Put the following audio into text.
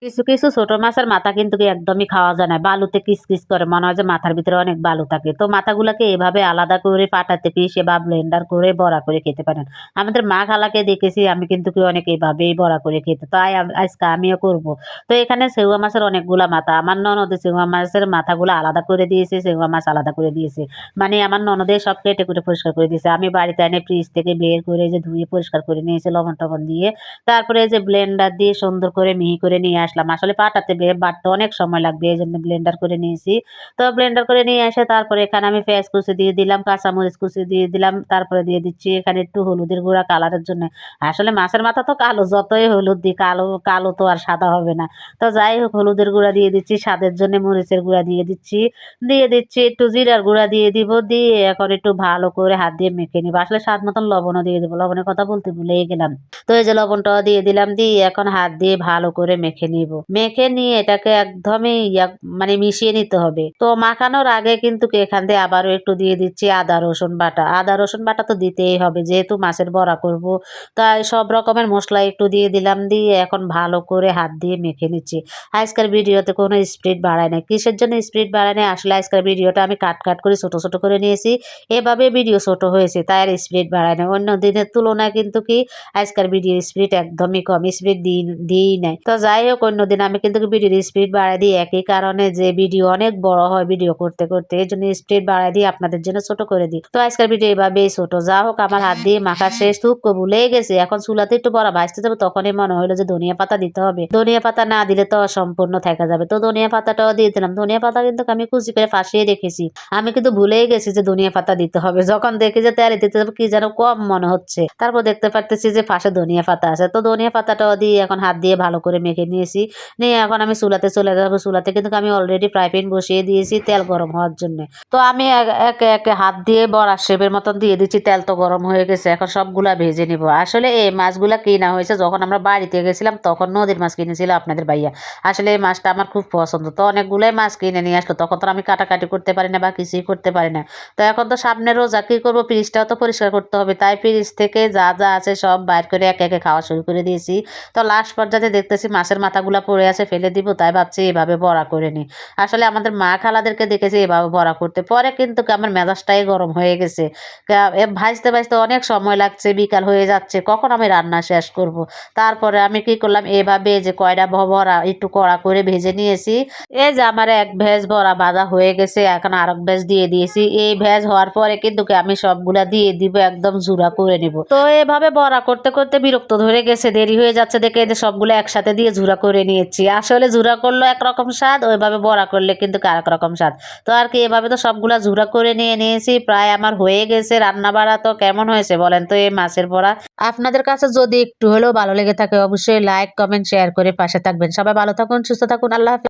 কিছু, কিছু ছোট মাছের মাথা কিন্তু একদমই খাওয়া যায় না। বালুতে কিচকিচ করে। মনে হয় যে মাথার ভিতরে অনেক বালু থাকে। তো মাথাগুলাকে এভাবে আলাদা করে পাটাতে পিষে বা ব্লেন্ডার করে বড়া করে খেতে পারেন। আমাদের মা খালাকে দেখেছি আমি কিন্তু অনেক এভাবেই বড়া করে খেতে। তাই আজকে আমিও করব। তো এখানে চেউয়া মাছের অনেকগুলা মাথা। আমার ননদে চেউয়া মাছের মাথাগুলা আলাদা করে দিয়েছে, চেউয়া মাছ আলাদা করে দিয়েছে। মানে আমার ননদে সব কেটে কুটে পরিষ্কার করে দিয়েছে। আমি বাড়িতে এনে ফ্রিজ থেকে বের করে যে ধুয়ে পরিষ্কার করে নিয়েছি লবণ-টবণ দিয়ে। তারপরে এই যে ব্লেন্ডার দিয়ে সুন্দর করে মিহি করে নিয়ে আসলাম। আসলে পাটাতে বাটতে অনেক সময় লাগবে। এজন্য ব্লেন্ডার করে নিয়েছি। তো ব্লেন্ডার করে নিয়ে এসে তারপরে এখানে আমি পেঁয়াজ কুচি দিয়ে দিলাম, কাঁচামরিচ কুচি দিয়ে দিলাম। তারপরে দিয়ে দিচ্ছি এখানে একটু হলুদের গুঁড়া কালারের জন্য। আসলে মাছের মাথা তো কালো, যতই হলুদ দিই কালো, কালো তো আর সাদা হবে না। তো যাই হোক হলুদের গুঁড়া দিয়ে দিচ্ছি, স্বাদের জন্য মরিচের গুঁড়া দিয়ে দিচ্ছি। দিয়ে দিচ্ছি একটু জিরার গুঁড়া দিয়ে দিব। দিয়ে এখন একটু ভালো করে হাত দিয়ে মেখে নিব। আসলে স্বাদ মতন লবণও দিয়ে দিব। লবণের কথা বলতে ভুলেই গেলাম। তো এই যে লবণটাও দিয়ে দিলাম, দিয়ে এখন হাত দিয়ে ভালো করে মেখে নিব। মেখে নিয়ে এটাকে একদমই মানে মিশিয়ে নিতে হবে। তো মাখানোর আগে কিন্তু এখান দিয়ে আবারও একটু দিয়ে দিচ্ছি আদা রসুন বাটা। আদা রসুন বাটা তো দিতেই হবে যেহেতু মাছের বড়া করব। তাই সব রকমের মসলা একটু দিয়ে দিলাম, দিয়ে এখন ভালো করে হাত দিয়ে মেখে নিচ্ছি। আজকের ভিডিওতে কোনো স্পিড বাড়ায় নাই। কিসের জন্য স্পিড বাড়ায় নাই? আসলে আজকের ভিডিওটা আমি কাট করে ছোট, ছোট করে নিয়েছি। এভাবে ভিডিও ছোট হয়েছে তাই আর স্পিড বাড়ায় নাই। অন্য দিনের তুলনায় কিন্তু আজকের ভিডিওর স্পিড একদমই কম। স্পিড দিই নাই। তো যাই হোক অন্যদিন আমি কিন্তু ভিডিওর স্পিড বাড়ায় দিই একই কারণে যে ভিডিও অনেক বড় হয় ভিডিও করতে, করতে। এজন্য স্পিড বাড়ায় দিয়ে আপনাদের জন্য ছোট করে দিই। তো আজকের ভিডিও এভাবেই ছোট। যা হোক আমার হাত দিয়ে মাখা শেষ। থুকো ভুলেই গেছি। এখন চুলাতে একটু বড়া ভাজতে যাবো তখনই মনে হলো যে ধনিয়া পাতা দিতে হবে। ধনিয়া পাতা না দিলে তো অসম্পূর্ণ থেকে যাবে। তো ধনিয়া পাতাটাও দিয়ে দিলাম। ধনিয়া পাতা কিন্তু আমি কুচি করে ফাঁসিয়ে রেখেছি। আমি কিন্তু ভুলেই গেছি যে ধনিয়া পাতা দিতে হবে। যখন দেখি যে তেলে দিতে হবে কি যেন কম মনে হচ্ছে। তারপর দেখতে পারতেছি যে পাশে ধনিয়া পাতা আছে। তো ধনিয়া পাতাটাও দিয়ে এখন হাত দিয়ে ভালো করে মেখে নিয়েছি। নিয়ে এখন আমি চুলাতে চলে যাবো। চুলাতে কিন্তু আমি অলরেডি ফ্রাই প্যান বসিয়ে দিয়েছি তেল গরম হওয়ার জন্য। তো আমি একে একে হাত দিয়ে বড়া শেপের মতন দিয়ে দিচ্ছি। তেল তো গরম হয়ে গেছে। এখন সবগুলা ভেজে নিব। আসলে এই মাছগুলা কিনা হয়েছে যখন আমরা বাড়িতে গেছিলাম তখন নদীর মাছ কিনেছিল আপনাদের ভাইয়া। আসলে এই মাছটা আমার খুব পছন্দ। তো অনেকগুলাই মাছ কিনে নিয়ে আসলো। তখন তো আমি কাটাকাটি করতে পারি না বা কিছুই করতে পারি না। তো এখন তো সামনে রোজা কি করবো, ফ্রিজটাও তো পরিষ্কার করতে হবে। তাই ফ্রিজ থেকে যা যা আছে সব বাইর করে একে একে খাওয়া শুরু করে দিয়েছি। তো লাস্ট পর্যায়ে দেখতেছি মাছের মাথাগুলা পড়ে আছে ফেলে দিব। তাই ভাবছি এভাবে বড়া করে নিই। আসলে আমাদের মা খালাদেরকে দেখেছি এভাবে বড়া করতে। পরে কিন্তু আমার মেজাজটাই গরম হয়ে গেছে। ভাজতে ভাজতে অনেক সময় লাগছে, বিকাল হয়ে যাচ্ছে। কখন আমি রান্না শেষ করব। তারপরে আমি কি করলাম এভাবে যে কয়টা বড়া একটু কড়া করে ভেজে নিয়েছি। এই যে আমার এক ভেজ বড়া ভাজা হয়ে গেছে। এখন আরেক ভেজ দিয়ে দিয়েছি। এই ভেজ হওয়ার পরে কিন্তু আমি সবগুলা দিয়ে দিব, একদম জুড়া করে নিব। তো এভাবে বড়া করতে করতে বিরক্ত ধরে গেছে, দেরি হয়ে যাচ্ছে দেখে এদের সবগুলো একসাথে দিয়ে ঝুরা করে নিয়েছি। আসলে ঝুরা করলো একরকম স্বাদ, ওইভাবে বড়া করলে কিন্তু আরেক রকম স্বাদ। তো আর কি এভাবে তো সবগুলা ঝুরা করে নিয়ে নিয়েছি। প্রায় আমার হয়ে গেছে রান্না বাড়া। তো কেমন হয়েছে বলেন তো এই মাছের বড়া? আপনাদের কাছে যদি একটু হলেও ভালো লেগে থাকে অবশ্যই লাইক কমেন্ট শেয়ার করে পাশে থাকবেন। সবাই ভালো থাকুন, সুস্থ থাকুন। আল্লাহ হাফেজ।